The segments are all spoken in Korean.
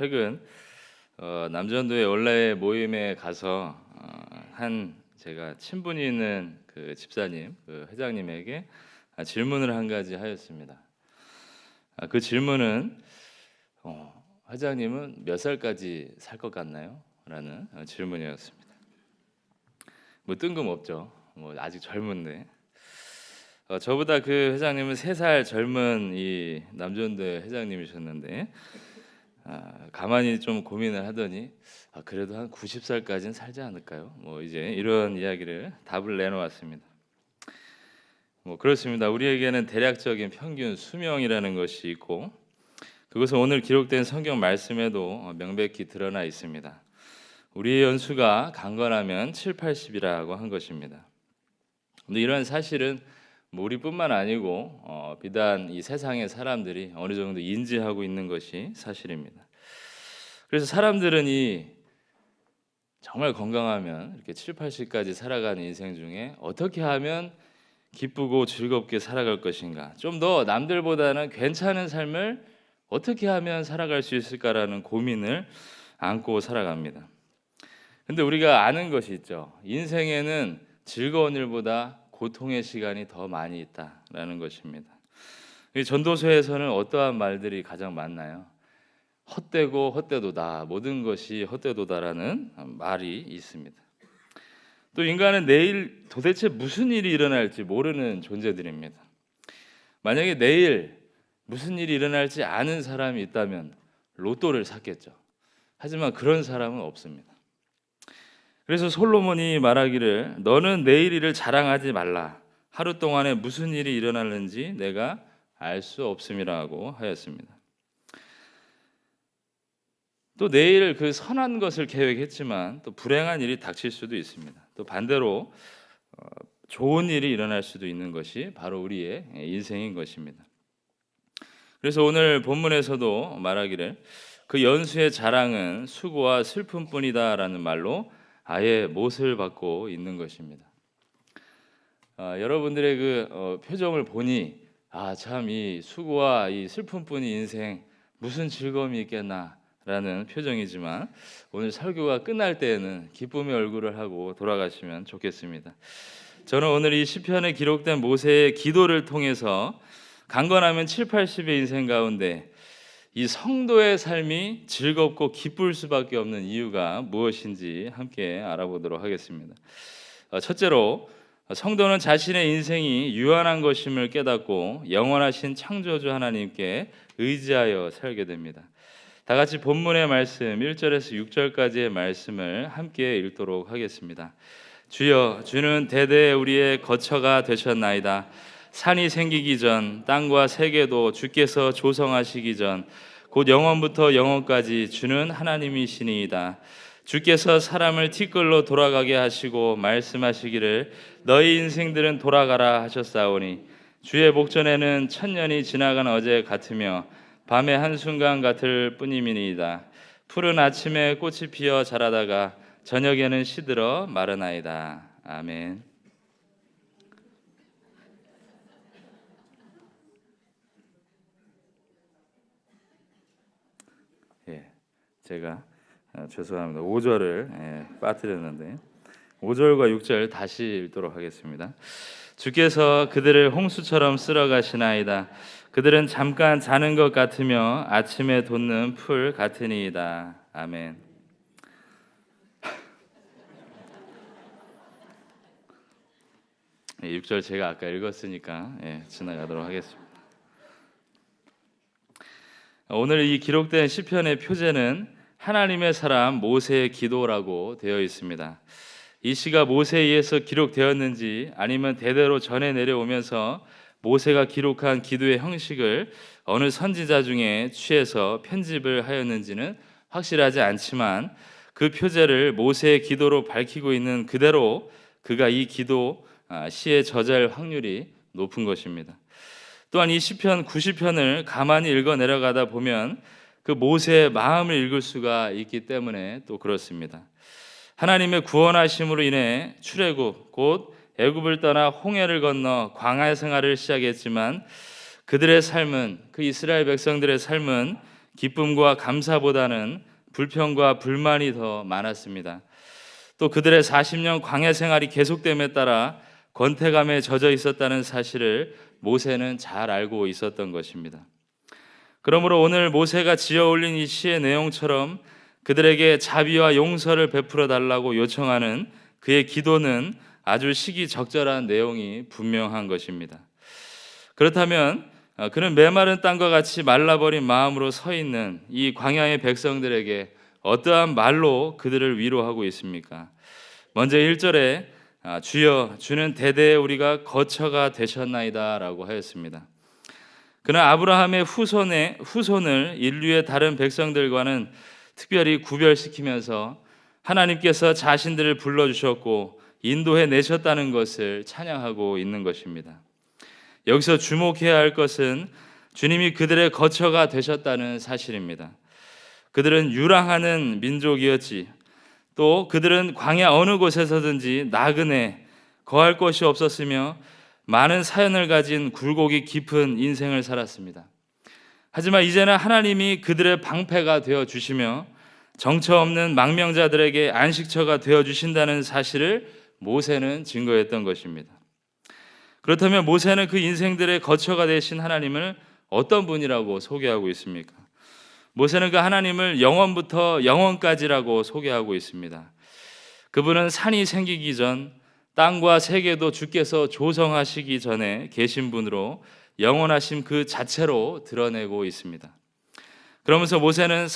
최근 남전도의 원래 모임에 가서 한 제가 친분이 있는 그 집사님, 그 회장님에게 질문을 한 가지 하였습니다. 그 질문은 회장님은 몇 살까지 살 것 같나요? 라는 질문이었습니다. 뭐 뜬금없죠. 뭐 아직 젊은데 저보다 그 회장님은 3살 젊은 이 남전도 회장님이셨는데 가만히 좀 고민을 하더니 그래도 한 90살까지는 살지 않을까요? 뭐 이제 이런 이야기를 답을 내놓았습니다. 뭐 그렇습니다. 우리에게는 대략적인 평균 수명이라는 것이 있고 그것은 오늘 기록된 성경 말씀에도 명백히 드러나 있습니다. 우리의 연수가 강건하면 7, 80이라고 한 것입니다. 근데 이런 사실은 뭐 우리뿐만 아니고 비단 이 세상의 사람들이 어느 정도 인지하고 있는 것이 사실입니다. 그래서 사람들은 이 정말 건강하면 이렇게 7, 80까지 살아가는 인생 중에 어떻게 하면 기쁘고 즐겁게 살아갈 것인가, 좀 더 남들보다는 괜찮은 삶을 어떻게 하면 살아갈 수 있을까라는 고민을 안고 살아갑니다. 근데 우리가 아는 것이 있죠. 인생에는 즐거운 일보다 고통의 시간이 더 많이 있다라는 것입니다. 이 전도서에서는 어떠한 말들이 가장 많나요? 헛되고 헛되도다, 모든 것이 헛되도다라는 말이 있습니다. 또 인간은 내일 도대체 무슨 일이 일어날지 모르는 존재들입니다. 만약에 내일 무슨 일이 일어날지 아는 사람이 있다면 로또를 샀겠죠. 하지만 그런 사람은 없습니다. 그래서 솔로몬이 말하기를 너는 내일 일을 자랑하지 말라. 하루 동안에 무슨 일이 일어나는지 내가 알 수 없음이라고 하였습니다. 또 내일 그 선한 것을 계획했지만 또 불행한 일이 닥칠 수도 있습니다. 또 반대로 좋은 일이 일어날 수도 있는 것이 바로 우리의 인생인 것입니다. 그래서 오늘 본문에서도 말하기를 그 연수의 자랑은 수고와 슬픔뿐이다라는 말로 아예 못을 받고 있는 것입니다. 여러분들의 그 표정을 보니 참 이 수고와 이 슬픔뿐인 인생 무슨 즐거움이 있겠나라는 표정이지만 오늘 설교가 끝날 때에는 기쁨의 얼굴을 하고 돌아가시면 좋겠습니다. 저는 오늘 이 시편에 기록된 모세의 기도를 통해서 강건하면 7, 80의 인생 가운데 이 성도의 삶이 즐겁고 기쁠 수밖에 없는 이유가 무엇인지 함께 알아보도록 하겠습니다. 첫째로 성도는 자신의 인생이 유한한 것임을 깨닫고 영원하신 창조주 하나님께 의지하여 살게 됩니다. 다 같이 본문의 말씀 1절에서 6절까지의 말씀을 함께 읽도록 하겠습니다. 주여, 주는 대대 우리의 거처가 되셨나이다. 산이 생기기 전 땅과 세계도 주께서 조성하시기 전 곧 영원부터 영원까지 주는 하나님이시니이다. 주께서 사람을 티끌로 돌아가게 하시고 말씀하시기를 너희 인생들은 돌아가라 하셨사오니 주의 목전에는 천년이 지나간 어제 같으며 밤의 한순간 같을 뿐이니이다. 푸른 아침에 꽃이 피어 자라다가 저녁에는 시들어 마르나이다. 아멘. 제가 죄송합니다. 5절을 빠뜨렸는데 5절과 6절 다시 읽도록 하겠습니다. 주께서 그들을 홍수처럼 쓸어가시나이다. 그들은 잠깐 자는 것 같으며 아침에 돋는 풀 같으니이다. 아멘. 6절 제가 아까 읽었으니까 지나가도록 하겠습니다. 오늘 이 기록된 시편의 표제는 하나님의 사람 모세의 기도라고 되어 있습니다. 이 시가 모세에 의해서 기록되었는지 아니면 대대로 전해 내려오면서 모세가 기록한 기도의 형식을 어느 선지자 중에 취해서 편집을 하였는지는 확실하지 않지만 그 표제를 모세의 기도로 밝히고 있는 그대로 그가 이 기도 시의 저자일 확률이 높은 것입니다. 또한 이 시편 90편을 가만히 읽어 내려가다 보면 그 모세의 마음을 읽을 수가 있기 때문에 또 그렇습니다. 하나님의 구원하심으로 인해 출애굽 곧 애굽을 떠나 홍해를 건너 광야 생활을 시작했지만 그들의 삶은 그 이스라엘 백성들의 삶은 기쁨과 감사보다는 불평과 불만이 더 많았습니다. 또 그들의 40년 광야 생활이 계속됨에 따라 권태감에 젖어 있었다는 사실을 모세는 잘 알고 있었던 것입니다. 그러므로 오늘 모세가 지어 올린 이 시의 내용처럼 그들에게 자비와 용서를 베풀어 달라고 요청하는 그의 기도는 아주 시기적절한 내용이 분명한 것입니다. 그렇다면 그는 메마른 땅과 같이 말라버린 마음으로 서 있는 이 광야의 백성들에게 어떠한 말로 그들을 위로하고 있습니까? 먼저 1절에 주여 주는 대대에 우리가 거처가 되셨나이다 라고 하였습니다. 그는 아브라함의 후손을 인류의 다른 백성들과는 특별히 구별시키면서 하나님께서 자신들을 불러주셨고 인도해 내셨다는 것을 찬양하고 있는 것입니다. 여기서 주목해야 할 것은 주님이 그들의 거처가 되셨다는 사실입니다. 그들은 유랑하는 민족이었지, 또 그들은 광야 어느 곳에서든지 나그네 거할 곳이 없었으며 많은 사연을 가진 굴곡이 깊은 인생을 살았습니다. 하지만 이제는 하나님이 그들의 방패가 되어 주시며 정처 없는 망명자들에게 안식처가 되어 주신다는 사실을 모세는 증거했던 것입니다. 그렇다면 모세는 그 인생들의 거처가 되신 하나님을 어떤 분이라고 소개하고 있습니까? 모세는 그 하나님을 영원부터 영원까지라고 소개하고 있습니다. 그분은 산이 생기기 전, 땅과 세계도 주께서 조성하시기 전에 계신 분으로 영원하심 그 자체로 드러내고 있습니다. 그러면서 모세는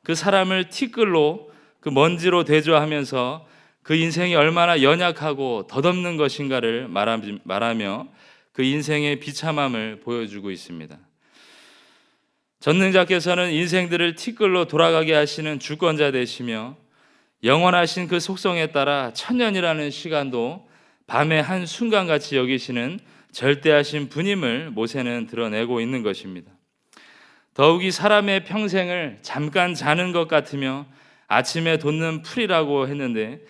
그 사람을 티끌로, 그 먼지로 대조하면서 그 인생이 얼마나 연약하고 덧없는 것인가를 말하며 그 인생의 비참함을 보여주고 있습니다. 전능자께서는 인생들을 티끌로 돌아가게 하시는 주권자 되시며 영원하신 그 속성에 따라 천년이라는 시간도 밤의 한 순간같이 여기시는 절대하신 분임을 모세는 드러내고 있는 것입니다. 더욱이 사람의 평생을 잠깐 자는 것 같으며 아침에 돋는 풀이라고 했는데,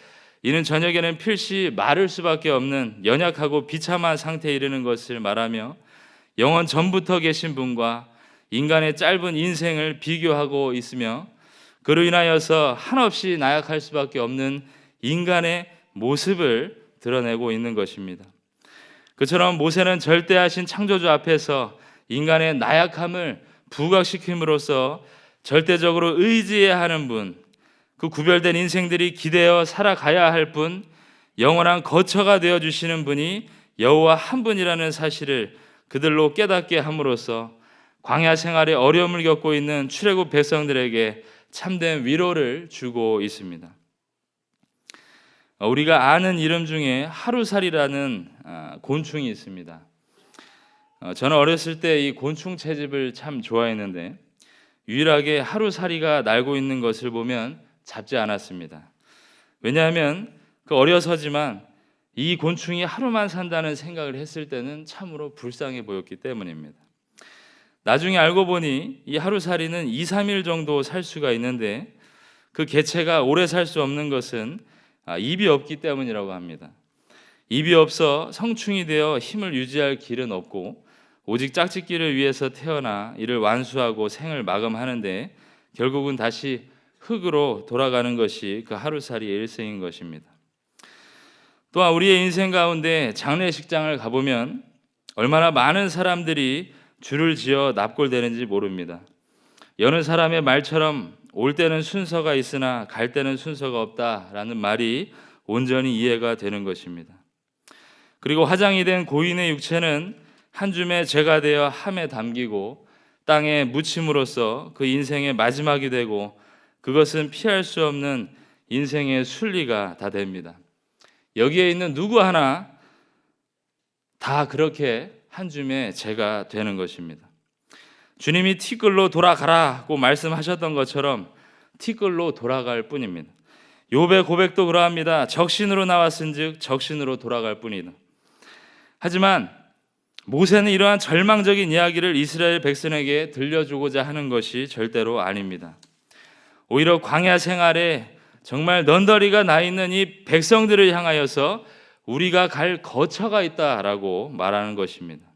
이는 저녁에는 필시 마를 수밖에 없는 연약하고 비참한 상태에 이르는 것을 말하며 영원 전부터 계신 분과 인간의 짧은 인생을 비교하고 있으며 그로 인하여서 한없이 나약할 수밖에 없는 인간의 모습을 드러내고 있는 것입니다. 그처럼 모세는 절대하신 창조주 앞에서 인간의 나약함을 부각시킴으로써 절대적으로 의지해야 하는 분, 그 구별된 인생들이 기대어 살아가야 할 분, 영원한 거처가 되어주시는 분이 여호와 한 분이라는 사실을 그들로 깨닫게 함으로써 광야 생활에 어려움을 겪고 있는 출애굽 백성들에게 참된 위로를 주고 있습니다. 우리가 아는 이름 중에 하루살이라는 곤충이 있습니다. 저는 어렸을 때 이 곤충 채집을 참 좋아했는데 유일하게 하루살이가 날고 있는 것을 보면 잡지 않았습니다. 왜냐하면 어려서지만 이 곤충이 하루만 산다는 생각을 했을 때는 참으로 불쌍해 보였기 때문입니다. 나중에 알고 보니 이 하루살이는 2, 3일 정도 살 수가 있는데 그 개체가 오래 살 수 없는 것은 입이 없기 때문이라고 합니다. 입이 없어 성충이 되어 힘을 유지할 길은 없고 오직 짝짓기를 위해서 태어나 이를 완수하고 생을 마감하는데 결국은 다시 흙으로 돌아가는 것이 그 하루살이의 일생인 것입니다. 또한 우리의 인생 가운데 장례식장을 가보면 얼마나 많은 사람들이 줄을 지어 납골되는지 모릅니다. 여느 사람의 말처럼 올 때는 순서가 있으나 갈 때는 순서가 없다라는 말이 온전히 이해가 되는 것입니다. 그리고 화장이 된 고인의 육체는 한 줌의 재가 되어 함에 담기고 땅에 묻힘으로써 그 인생의 마지막이 되고 그것은 피할 수 없는 인생의 순리가 다 됩니다. 여기에 있는 누구 하나 다 그렇게 한 줌의 재가 되는 것입니다. 주님이 티끌로 돌아가라고 말씀하셨던 것처럼 티끌로 돌아갈 뿐입니다. 욥의 고백도 그러합니다. 적신으로 나왔은즉 적신으로 돌아갈 뿐이다. 하지만 모세는 이러한 절망적인 이야기를 이스라엘 백성에게 들려주고자 하는 것이 절대로 아닙니다. 오히려 광야 생활에 정말 넌더리가 나 있는 이 백성들을 향하여서 우리가 갈 거처가 있다라고 말하는 것입니다.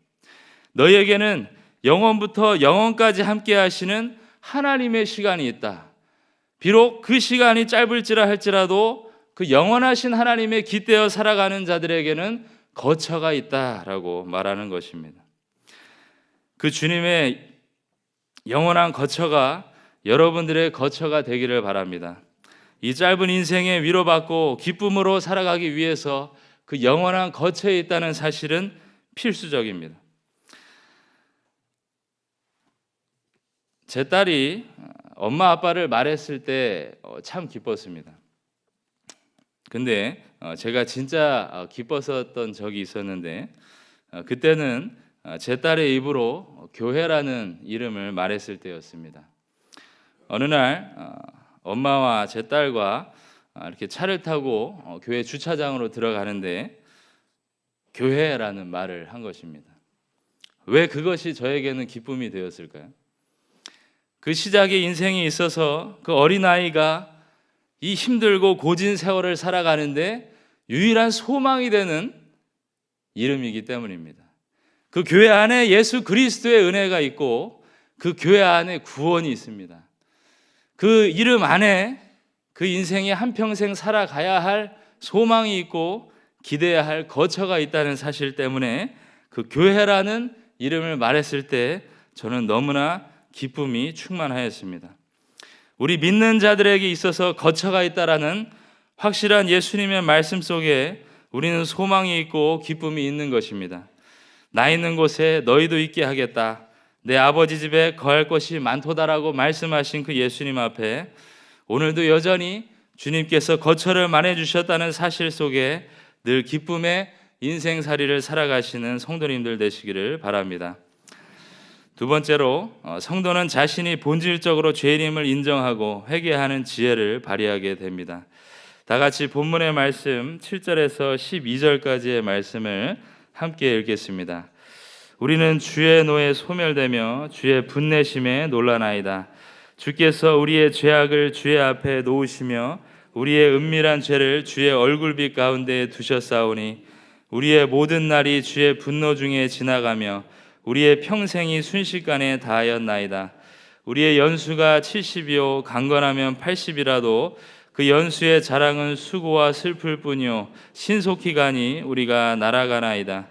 너희에게는 영원부터 영원까지 함께 하시는 하나님의 시간이 있다. 비록 그 시간이 짧을지라 할지라도 그 영원하신 하나님의 깃대어 살아가는 자들에게는 거처가 있다라고 말하는 것입니다. 그 주님의 영원한 거처가 여러분들의 거처가 되기를 바랍니다. 이 짧은 인생에 위로받고 기쁨으로 살아가기 위해서 그 영원한 거처에 있다는 사실은 필수적입니다. 제 딸이 엄마 아빠를 말했을 때 참 기뻤습니다. 근데 제가 진짜 기뻤었던 적이 있었는데 그때는 제 딸의 입으로 교회라는 이름을 말했을 때였습니다. 어느 날 엄마와 제 딸과 이렇게 차를 타고 교회 주차장으로 들어가는데 교회라는 말을 한 것입니다. 왜 그것이 저에게는 기쁨이 되었을까요? 그 시작의 인생이 있어서 그 어린아이가 이 힘들고 고진 세월을 살아가는데 유일한 소망이 되는 이름이기 때문입니다. 그 교회 안에 예수 그리스도의 은혜가 있고 그 교회 안에 구원이 있습니다. 그 이름 안에 그 인생이 한평생 살아가야 할 소망이 있고 기대해야 할 거처가 있다는 사실 때문에 그 교회라는 이름을 말했을 때 저는 너무나 기쁨이 충만하였습니다. 우리 믿는 자들에게 있어서 거처가 있다라는 확실한 예수님의 말씀 속에 우리는 소망이 있고 기쁨이 있는 것입니다. 나 있는 곳에 너희도 있게 하겠다. 내 아버지 집에 거할 것이 많도다라고 말씀하신 그 예수님 앞에 오늘도 여전히 주님께서 거처를 마련해 주셨다는 사실 속에 늘 기쁨의 인생살이를 살아가시는 성도님들 되시기를 바랍니다. 두 번째로 성도는 자신이 본질적으로 죄인임을 인정하고 회개하는 지혜를 발휘하게 됩니다. 다 같이 본문의 말씀 7절에서 12절까지의 말씀을 함께 읽겠습니다. 우리는 주의 노에 소멸되며 주의 분내심에 놀라나이다. 주께서 우리의 죄악을 주의 앞에 놓으시며 우리의 은밀한 죄를 주의 얼굴빛 가운데 두셨사오니 우리의 모든 날이 주의 분노 중에 지나가며 우리의 평생이 순식간에 다하였나이다. 우리의 연수가 70이요 강건하면 80이라도 그 연수의 자랑은 수고와 슬플 뿐이요 신속히 가니 우리가 날아가나이다.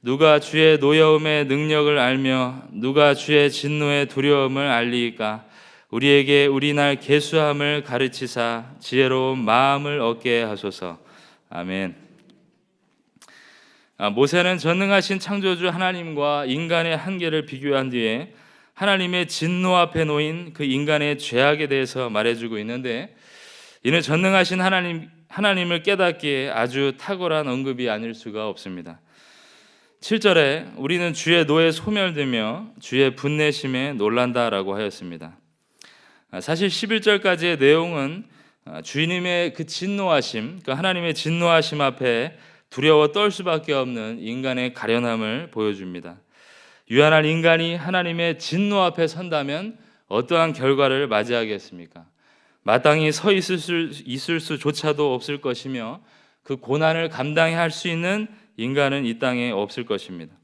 누가 주의 노여움의 능력을 알며 누가 주의 진노의 두려움을 알리이까. 우리에게 우리날 계수함을 가르치사 지혜로운 마음을 얻게 하소서. 아멘. 모세는 전능하신 창조주 하나님과 인간의 한계를 비교한 뒤에 하나님의 진노 앞에 놓인 그 인간의 죄악에 대해서 말해주고 있는데 이는 전능하신 하나님을 깨닫기에 아주 탁월한 언급이 아닐 수가 없습니다. 7절에 우리는 주의 노에 소멸되며 주의 분내심에 놀란다라고 하였습니다. 사실 11절까지의 내용은 주님의 그 진노하심, 그 하나님의 진노하심 앞에 두려워 떨 수밖에 없는 인간의 가련함을 보여줍니다. 유한한 인간이 하나님의 진노 앞에 선다면 어떠한 결과를 맞이하겠습니까? 마땅히 서 있을 수조차도 없을 것이며 그 고난을 감당해야 할 수 있는 인간은 이 땅에 없을 것입니다.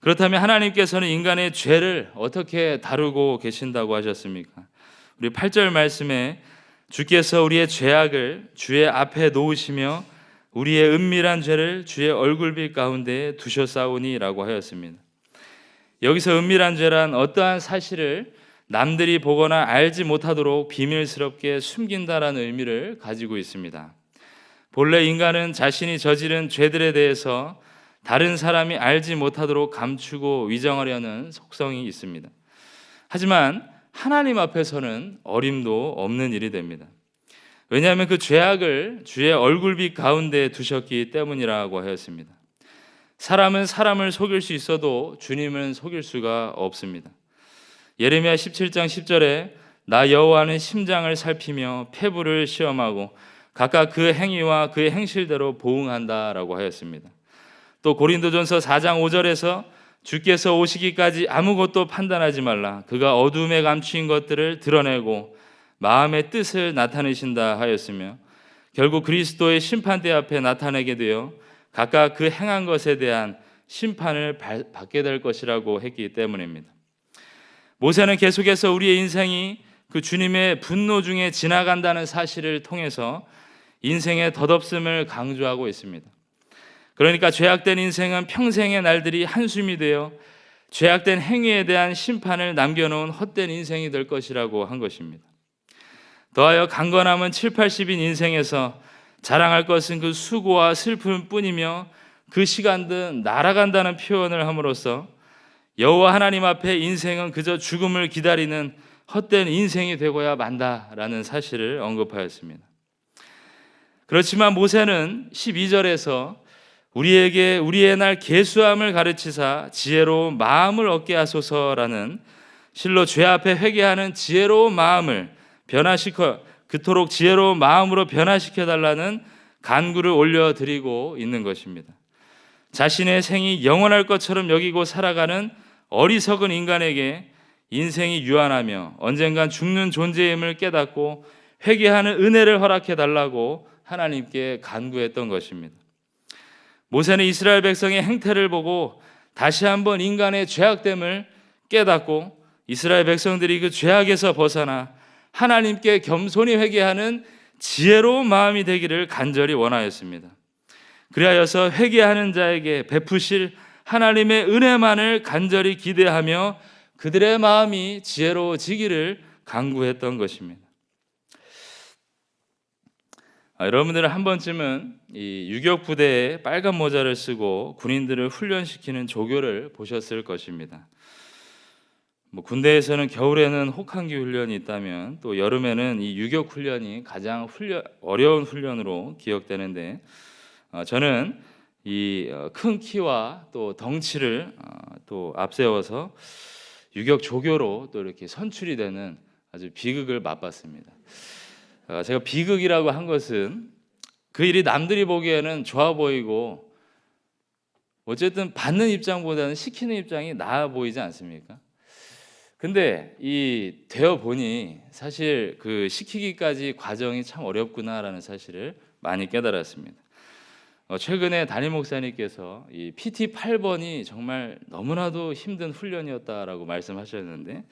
그렇다면 하나님께서는 인간의 죄를 어떻게 다루고 계신다고 하셨습니까? 우리 8절 말씀에 주께서 우리의 죄악을 주의 앞에 놓으시며 우리의 은밀한 죄를 주의 얼굴빛 가운데 두셨사오니 라고 하였습니다. 여기서 은밀한 죄란 어떠한 사실을 남들이 보거나 알지 못하도록 비밀스럽게 숨긴다라는 의미를 가지고 있습니다. 본래 인간은 자신이 저지른 죄들에 대해서 다른 사람이 알지 못하도록 감추고 위장하려는 속성이 있습니다. 하지만 하나님 앞에서는 어림도 없는 일이 됩니다. 왜냐하면 그 죄악을 주의 얼굴빛 가운데 두셨기 때문이라고 하였습니다. 사람은 사람을 속일 수 있어도 주님은 속일 수가 없습니다. 예레미야 17장 10절에 나 여호와는 심장을 살피며 폐부를 시험하고 각각 그 행위와 그의 행실대로 보응한다라고 하였습니다. 또 고린도전서 4장 5절에서 주께서 오시기까지 아무것도 판단하지 말라. 그가 어둠에 감추인 것들을 드러내고 마음의 뜻을 나타내신다 하였으며 결국 그리스도의 심판대 앞에 나타내게 되어 각각 그 행한 것에 대한 심판을 받게 될 것이라고 했기 때문입니다. 모세는 계속해서 우리의 인생이 그 주님의 분노 중에 지나간다는 사실을 통해서 인생의 덧없음을 강조하고 있습니다. 그러니까 죄악된 인생은 평생의 날들이 한숨이 되어 죄악된 행위에 대한 심판을 남겨놓은 헛된 인생이 될 것이라고 한 것입니다. 더하여 강건함은 7, 80인 인생에서 자랑할 것은 그 수고와 슬픔뿐이며 그 시간든 날아간다는 표현을 함으로써 여호와 하나님 앞에 인생은 그저 죽음을 기다리는 헛된 인생이 되고야 만다라는 사실을 언급하였습니다. 그렇지만 모세는 12절에서 우리에게 우리의 날 계수함을 가르치사 지혜로운 마음을 얻게 하소서라는 실로 죄 앞에 회개하는 지혜로운 마음을 그토록 지혜로운 마음으로 변화시켜 달라는 간구를 올려드리고 있는 것입니다. 자신의 생이 영원할 것처럼 여기고 살아가는 어리석은 인간에게 인생이 유한하며 언젠간 죽는 존재임을 깨닫고 회개하는 은혜를 허락해 달라고 하나님께 간구했던 것입니다. 모세는 이스라엘 백성의 행태를 보고 다시 한번 인간의 죄악됨을 깨닫고 이스라엘 백성들이 그 죄악에서 벗어나 하나님께 겸손히 회개하는 지혜로운 마음이 되기를 간절히 원하였습니다. 그리하여서 회개하는 자에게 베푸실 하나님의 은혜만을 간절히 기대하며 그들의 마음이 지혜로워지기를 간구했던 것입니다. 여러분들은 한 번쯤은 이 유격 부대에 빨간 모자를 쓰고 군인들을 훈련시키는 조교를 보셨을 것입니다. 군대에서는 겨울에는 혹한기 훈련이 있다면 또 여름에는 이 유격 훈련이 가장 어려운 훈련으로 기억되는데, 저는 이 큰 키와 또 덩치를 또 앞세워서 유격 조교로 또 이렇게 선출이 되는 아주 비극을 맛봤습니다. 제가 비극이라고 한 것은 그 일이 남들이 보기에는 좋아 보이고 어쨌든 받는 입장보다는 시키는 입장이 나아 보이지 않습니까? 근데 이 되어 보니 사실 그 시키기까지 과정이 참 어렵구나라는 사실을 많이 깨달았습니다. 최근에 담임 목사님께서 이 PT 8번이 정말 너무나도 힘든 훈련이었다라고 말씀하셨는데,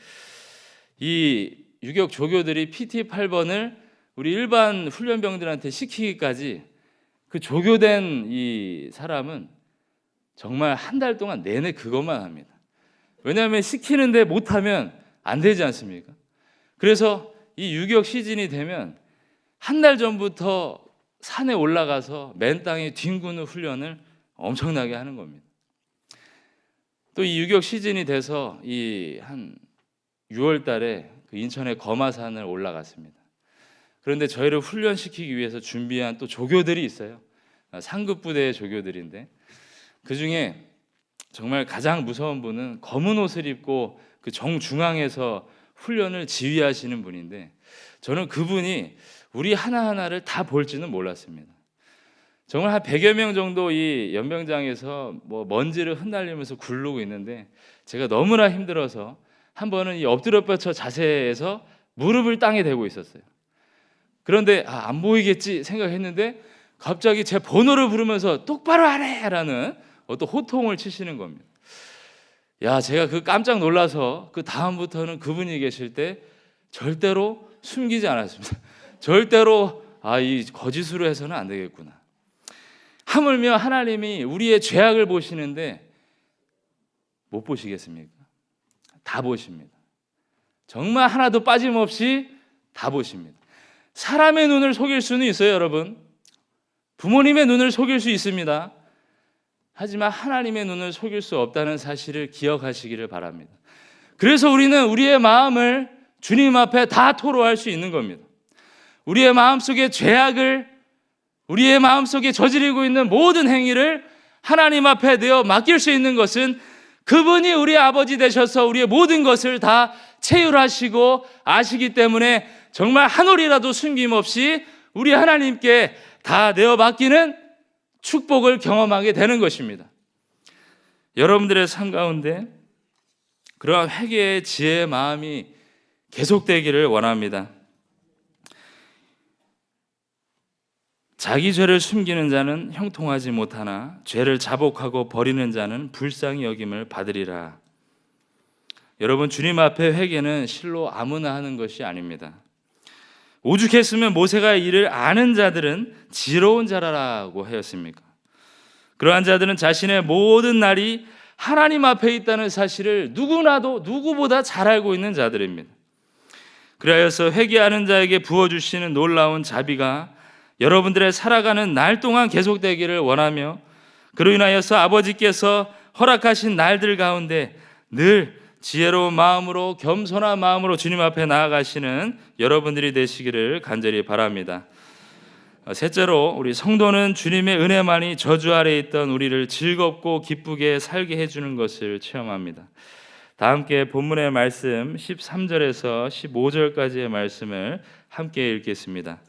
이 유격 조교들이 PT 8번을 우리 일반 훈련병들한테 시키기까지 그 조교된 이 사람은 정말 한 달 동안 내내 그것만 합니다. 왜냐하면 시키는데 못하면 안 되지 않습니까? 그래서 이 유격 시즌이 되면 한 달 전부터 산에 올라가서 맨 땅에 뒹구는 훈련을 엄청나게 하는 겁니다. 또 이 유격 시즌이 돼서 이 한 6월 달에 그 인천의 거마산을 올라갔습니다. 그런데 저희를 훈련시키기 위해서 준비한 또 조교들이 있어요. 상급 부대의 조교들인데 그 중에 정말 가장 무서운 분은 검은 옷을 입고 그 정중앙에서 훈련을 지휘하시는 분인데, 저는 그분이 우리 하나하나를 다 볼지는 몰랐습니다. 정말 한 100여 명 정도 이 연병장에서 먼지를 흩날리면서 굴르고 있는데, 제가 너무나 힘들어서 한 번은 이 엎드려 뻗쳐 자세에서 무릎을 땅에 대고 있었어요. 그런데 안 보이겠지 생각했는데 갑자기 제 번호를 부르면서 똑바로 하래라는 어떤 호통을 치시는 겁니다. 제가 그 깜짝 놀라서 그 다음부터는 그분이 계실 때 절대로 숨기지 않았습니다. 절대로 이 거짓으로 해서는 안 되겠구나. 하물며 하나님이 우리의 죄악을 보시는데 못 보시겠습니까? 다 보십니다. 정말 하나도 빠짐없이 다 보십니다. 사람의 눈을 속일 수는 있어요, 여러분. 부모님의 눈을 속일 수 있습니다. 하지만 하나님의 눈을 속일 수 없다는 사실을 기억하시기를 바랍니다. 그래서 우리는 우리의 마음을 주님 앞에 다 토로할 수 있는 겁니다. 우리의 마음속에 죄악을, 우리의 마음속에 저지르고 있는 모든 행위를 하나님 앞에 내어 맡길 수 있는 것은 그분이 우리의 아버지 되셔서 우리의 모든 것을 다 체휼하시고 아시기 때문에 정말 한 올이라도 숨김없이 우리 하나님께 다 내어 맡기는 축복을 경험하게 되는 것입니다. 여러분들의 삶 가운데 그러한 회개의 지혜의 마음이 계속되기를 원합니다. 자기 죄를 숨기는 자는 형통하지 못하나 죄를 자복하고 버리는 자는 불쌍히 여김을 받으리라. 여러분, 주님 앞에 회개는 실로 아무나 하는 것이 아닙니다. 오죽했으면 모세가 이를 아는 자들은 지혜로운 자라라고 하였습니까? 그러한 자들은 자신의 모든 날이 하나님 앞에 있다는 사실을 누구보다 잘 알고 있는 자들입니다. 그리하여서 회개하는 자에게 부어주시는 놀라운 자비가 여러분들의 살아가는 날 동안 계속되기를 원하며, 그로 인하여서 아버지께서 허락하신 날들 가운데 늘 지혜로운 마음으로, 겸손한 마음으로 주님 앞에 나아가시는 여러분들이 되시기를 간절히 바랍니다. 셋째로, 우리 성도는 주님의 은혜만이 저주 아래 있던 우리를 즐겁고 기쁘게 살게 해주는 것을 체험합니다. 다 함께 본문의 말씀 13절에서 15절까지의 말씀을 함께 읽겠습니다.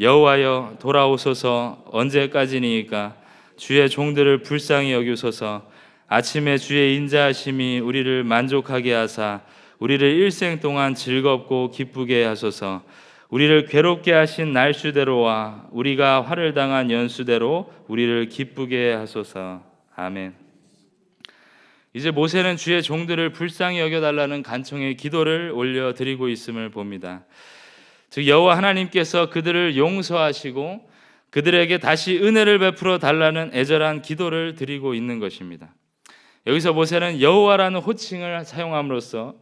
여호와여, 돌아오소서. 언제까지니이까? 주의 종들을 불쌍히 여기소서. 아침에 주의 인자하심이 우리를 만족하게 하사 우리를 일생 동안 즐겁고 기쁘게 하소서. 우리를 괴롭게 하신 날수대로와 우리가 화를 당한 연수대로 우리를 기쁘게 하소서. 아멘. 이제 모세는 주의 종들을 불쌍히 여겨달라는 간청의 기도를 올려드리고 있음을 봅니다. 즉, 여호와 하나님께서 그들을 용서하시고 그들에게 다시 은혜를 베풀어 달라는 애절한 기도를 드리고 있는 것입니다. 여기서 모세는 여호와라는 호칭을 사용함으로써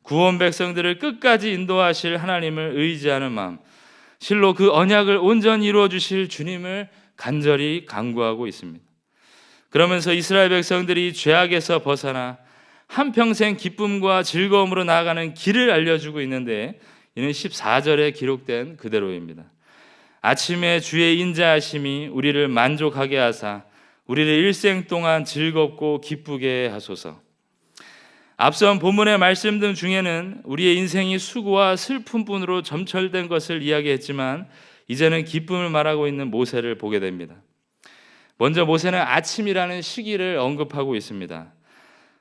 구원 백성들을 끝까지 인도하실 하나님을 의지하는 마음, 실로 그 언약을 온전히 이루어 주실 주님을 간절히 간구하고 있습니다. 그러면서 이스라엘 백성들이 죄악에서 벗어나 한평생 기쁨과 즐거움으로 나아가는 길을 알려주고 있는데, 이는 14절에 기록된 그대로입니다. 아침에 주의 인자하심이 우리를 만족하게 하사 우리를 일생 동안 즐겁고 기쁘게 하소서. 앞선 본문의 말씀 등 중에는 우리의 인생이 수고와 슬픔뿐으로 점철된 것을 이야기했지만, 이제는 기쁨을 말하고 있는 모세를 보게 됩니다. 먼저 모세는 아침이라는 시기를 언급하고 있습니다.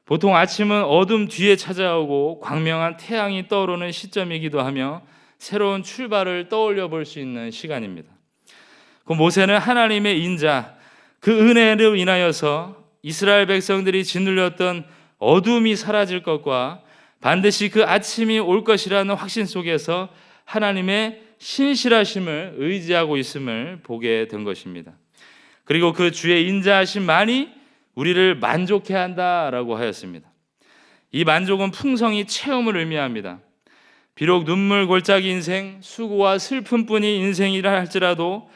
보통 아침은 어둠 뒤에 찾아오고 광명한 태양이 떠오르는 시점이기도 하며 새로운 출발을 떠올려 볼 수 있는 시간입니다. 그 모세는 하나님의 인자, 그 은혜로 인하여서 이스라엘 백성들이 짓눌렸던 어둠이 사라질 것과 반드시 그 아침이 올 것이라는 확신 속에서 하나님의 신실하심을 의지하고 있음을 보게 된 것입니다. 그리고 그 주의 인자하심만이 우리를 만족해 한다라고 하였습니다. 이 만족은 풍성히 체험을 의미합니다. 비록 눈물 골짜기 인생, 수고와 슬픔뿐이 인생이라 할지라도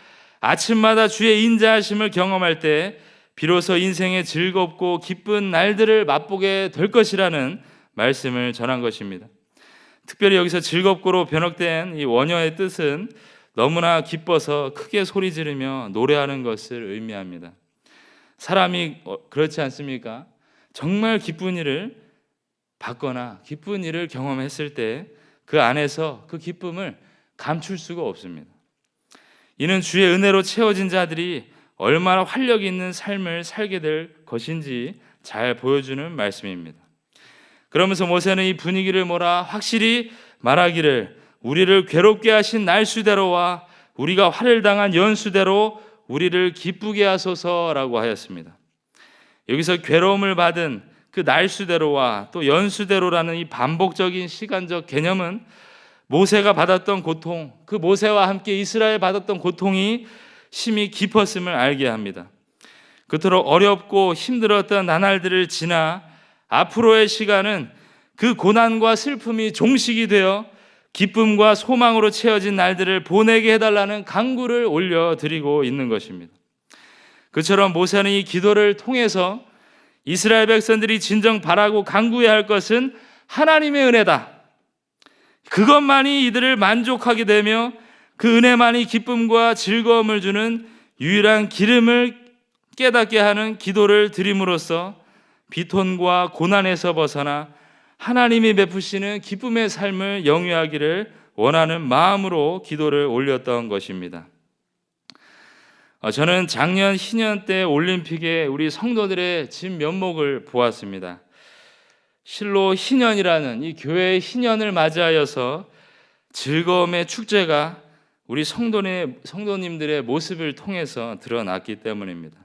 아침마다 주의 인자하심을 경험할 때 비로소 인생의 즐겁고 기쁜 날들을 맛보게 될 것이라는 말씀을 전한 것입니다. 특별히 여기서 즐겁고로 번역된 이 원어의 뜻은 너무나 기뻐서 크게 소리 지르며 노래하는 것을 의미합니다. 사람이 그렇지 않습니까? 정말 기쁜 일을 받거나 기쁜 일을 경험했을 때 그 안에서 그 기쁨을 감출 수가 없습니다. 이는 주의 은혜로 채워진 자들이 얼마나 활력 있는 삶을 살게 될 것인지 잘 보여주는 말씀입니다. 그러면서 모세는 이 분위기를 몰아 확실히 말하기를, 우리를 괴롭게 하신 날수대로와 우리가 화를 당한 연수대로 우리를 기쁘게 하소서라고 하였습니다. 여기서 괴로움을 받은 그 날수대로와 또 연수대로라는 이 반복적인 시간적 개념은 모세가 받았던 고통, 그 모세와 함께 이스라엘 받았던 고통이 심히 깊었음을 알게 합니다. 그토록 어렵고 힘들었던 나날들을 지나 앞으로의 시간은 그 고난과 슬픔이 종식이 되어 기쁨과 소망으로 채워진 날들을 보내게 해달라는 간구를 올려드리고 있는 것입니다. 그처럼 모세는 이 기도를 통해서 이스라엘 백성들이 진정 바라고 간구해야 할 것은 하나님의 은혜다. 그것만이 이들을 만족하게 되며 그 은혜만이 기쁨과 즐거움을 주는 유일한 기름을 깨닫게 하는 기도를 드림으로써 비통과 고난에서 벗어나 하나님이 베푸시는 기쁨의 삶을 영위하기를 원하는 마음으로 기도를 올렸던 것입니다. 저는 작년 희년 때 올림픽에 우리 성도들의 진면목을 보았습니다. 실로 희년이라는 이 교회의 희년을 맞이하여서 즐거움의 축제가 우리 성도님들의 모습을 통해서 드러났기 때문입니다.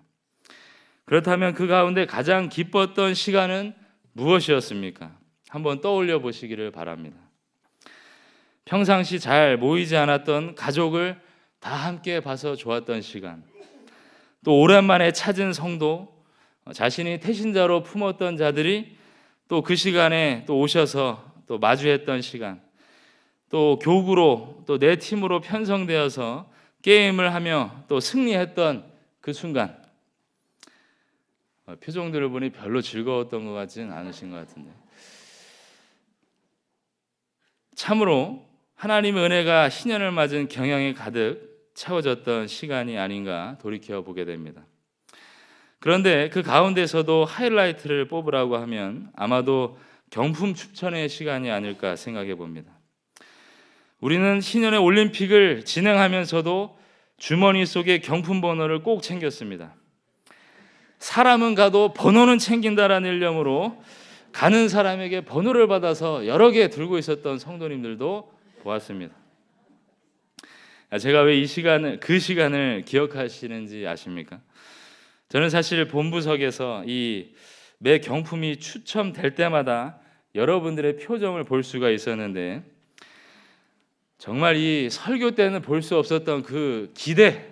그렇다면 그 가운데 가장 기뻤던 시간은 무엇이었습니까? 한번 떠올려 보시기를 바랍니다. 평상시 잘 모이지 않았던 가족을 다 함께 봐서 좋았던 시간, 또 오랜만에 찾은 성도, 자신이 태신자로 품었던 자들이 또 그 시간에 또 오셔서 또 마주했던 시간, 또 교구로 또 내 팀으로 편성되어서 게임을 하며 또 승리했던 그 순간, 표정들을 보니 별로 즐거웠던 것 같지는 않으신 것 같은데, 참으로 하나님의 은혜가 희년을 맞은 경향이 가득 채워졌던 시간이 아닌가 돌이켜 보게 됩니다. 그런데 그 가운데서도 하이라이트를 뽑으라고 하면 아마도 경품 추천의 시간이 아닐까 생각해 봅니다. 우리는 희년의 올림픽을 진행하면서도 주머니 속에 경품 번호를 꼭 챙겼습니다. 사람은 가도 번호는 챙긴다라는 일념으로 가는 사람에게 번호를 받아서 여러 개 들고 있었던 성도님들도 보았습니다. 제가 왜 그 시간을 기억하시는지 아십니까? 저는 사실 본부석에서 이 매 경품이 추첨될 때마다 여러분들의 표정을 볼 수가 있었는데, 정말 이 설교 때는 볼 수 없었던 그 기대,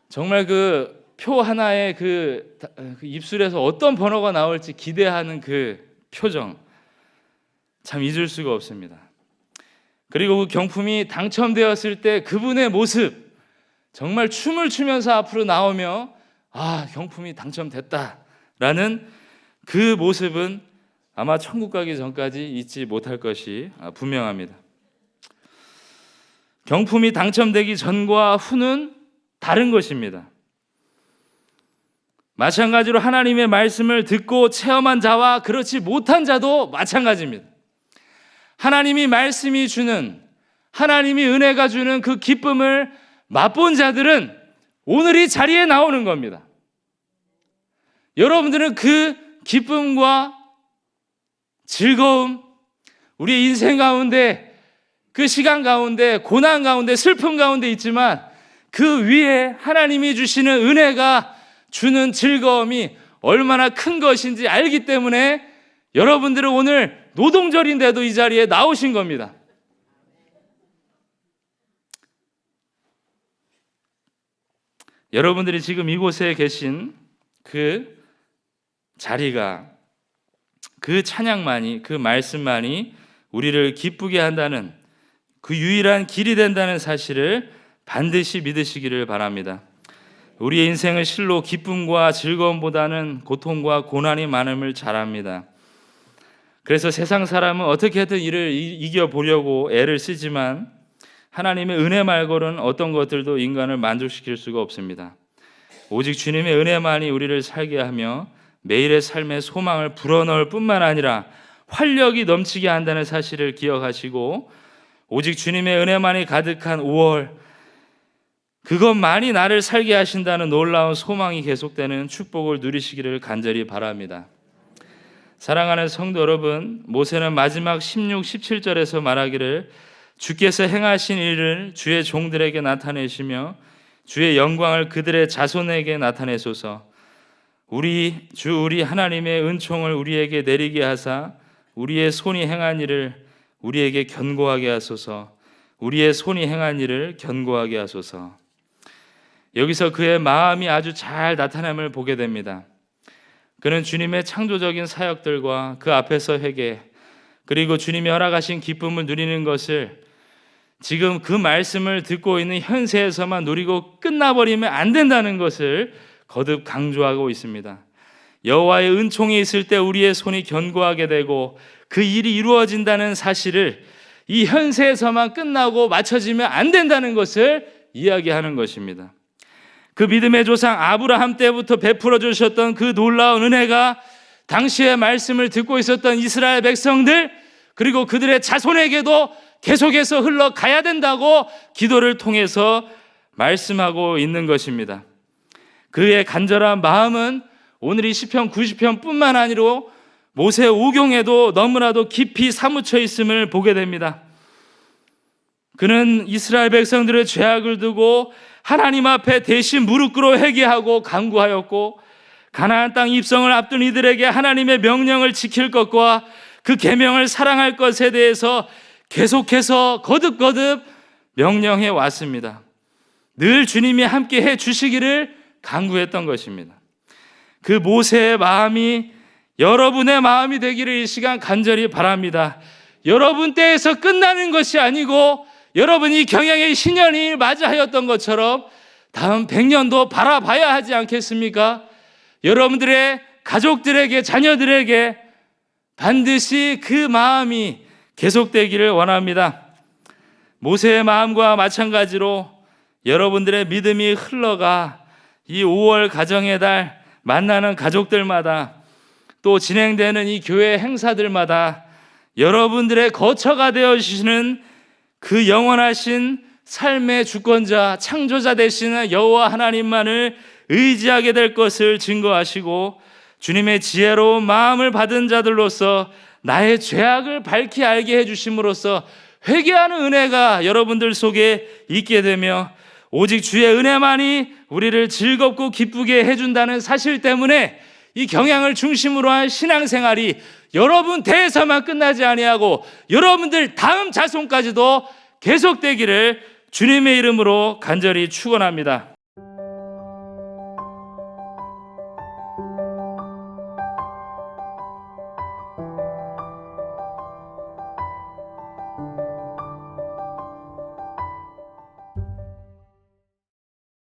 정말 그 표 하나에 그 입술에서 어떤 번호가 나올지 기대하는 그 표정, 참 잊을 수가 없습니다. 그리고 그 경품이 당첨되었을 때 그분의 모습, 정말 춤을 추면서 앞으로 나오며 경품이 당첨됐다라는 그 모습은 아마 천국 가기 전까지 잊지 못할 것이 분명합니다. 경품이 당첨되기 전과 후는 다른 것입니다. 마찬가지로 하나님의 말씀을 듣고 체험한 자와 그렇지 못한 자도 마찬가지입니다. 하나님이 말씀이 주는, 하나님이 은혜가 주는 그 기쁨을 맛본 자들은 오늘 이 자리에 나오는 겁니다. 여러분들은 그 기쁨과 즐거움, 우리 인생 가운데, 그 시간 가운데, 고난 가운데, 슬픔 가운데 있지만 그 위에 하나님이 주시는 은혜가 주는 즐거움이 얼마나 큰 것인지 알기 때문에 여러분들은 오늘 노동절인데도 이 자리에 나오신 겁니다. 여러분들이 지금 이곳에 계신 그 자리가, 그 찬양만이, 그 말씀만이 우리를 기쁘게 한다는, 그 유일한 길이 된다는 사실을 반드시 믿으시기를 바랍니다. 우리의 인생은 실로 기쁨과 즐거움보다는 고통과 고난이 많음을 잘 압니다. 그래서 세상 사람은 어떻게든 이를 이겨보려고 애를 쓰지만 하나님의 은혜 말고는 어떤 것들도 인간을 만족시킬 수가 없습니다. 오직 주님의 은혜만이 우리를 살게 하며 매일의 삶의 소망을 불어넣을 뿐만 아니라 활력이 넘치게 한다는 사실을 기억하시고, 오직 주님의 은혜만이 가득한 5월, 그것만이 나를 살게 하신다는 놀라운 소망이 계속되는 축복을 누리시기를 간절히 바랍니다. 사랑하는 성도 여러분, 모세는 마지막 16, 17절에서 말하기를 주께서 행하신 일을 주의 종들에게 나타내시며 주의 영광을 그들의 자손에게 나타내소서. 우리 하나님의 은총을 우리에게 내리게 하사 우리의 손이 행한 일을 우리에게 견고하게 하소서. 우리의 손이 행한 일을 견고하게 하소서. 여기서 그의 마음이 아주 잘 나타남을 보게 됩니다. 그는 주님의 창조적인 사역들과 그 앞에서 회개, 그리고 주님이 허락하신 기쁨을 누리는 것을 지금 그 말씀을 듣고 있는 현세에서만 누리고 끝나버리면 안 된다는 것을 거듭 강조하고 있습니다. 여호와의 은총이 있을 때 우리의 손이 견고하게 되고 그 일이 이루어진다는 사실을 이 현세에서만 끝나고 맞춰지면 안 된다는 것을 이야기하는 것입니다. 그 믿음의 조상 아브라함 때부터 베풀어 주셨던 그 놀라운 은혜가 당시의 말씀을 듣고 있었던 이스라엘 백성들, 그리고 그들의 자손에게도 계속해서 흘러가야 된다고 기도를 통해서 말씀하고 있는 것입니다. 그의 간절한 마음은 오늘 이 시편 90편 뿐만 아니라 모세 오경에도 너무나도 깊이 사무쳐 있음을 보게 됩니다. 그는 이스라엘 백성들의 죄악을 두고 하나님 앞에 대신 무릎 꿇어 회개하고 간구하였고, 가나안 땅 입성을 앞둔 이들에게 하나님의 명령을 지킬 것과 그 계명을 사랑할 것에 대해서 계속해서 거듭거듭 명령해 왔습니다. 늘 주님이 함께 해 주시기를 간구했던 것입니다. 그 모세의 마음이 여러분의 마음이 되기를 이 시간 간절히 바랍니다. 여러분 때에서 끝나는 것이 아니고 여러분이 경영의 신년이 맞이하였던 것처럼 다음 100년도 바라봐야 하지 않겠습니까? 여러분들의 가족들에게, 자녀들에게 반드시 그 마음이 계속되기를 원합니다. 모세의 마음과 마찬가지로 여러분들의 믿음이 흘러가 이 5월 가정의 달 만나는 가족들마다 또 진행되는 이 교회 행사들마다 여러분들의 거처가 되어주시는 그 영원하신 삶의 주권자, 창조자 되시는 여호와 하나님만을 의지하게 될 것을 증거하시고 주님의 지혜로운 마음을 받은 자들로서 나의 죄악을 밝히 알게 해주심으로써 회개하는 은혜가 여러분들 속에 있게 되며 오직 주의 은혜만이 우리를 즐겁고 기쁘게 해준다는 사실 때문에 이 경향을 중심으로 한 신앙생활이 여러분 대에서만 끝나지 아니하고 여러분들 다음 자손까지도 계속되기를 주님의 이름으로 간절히 축원합니다.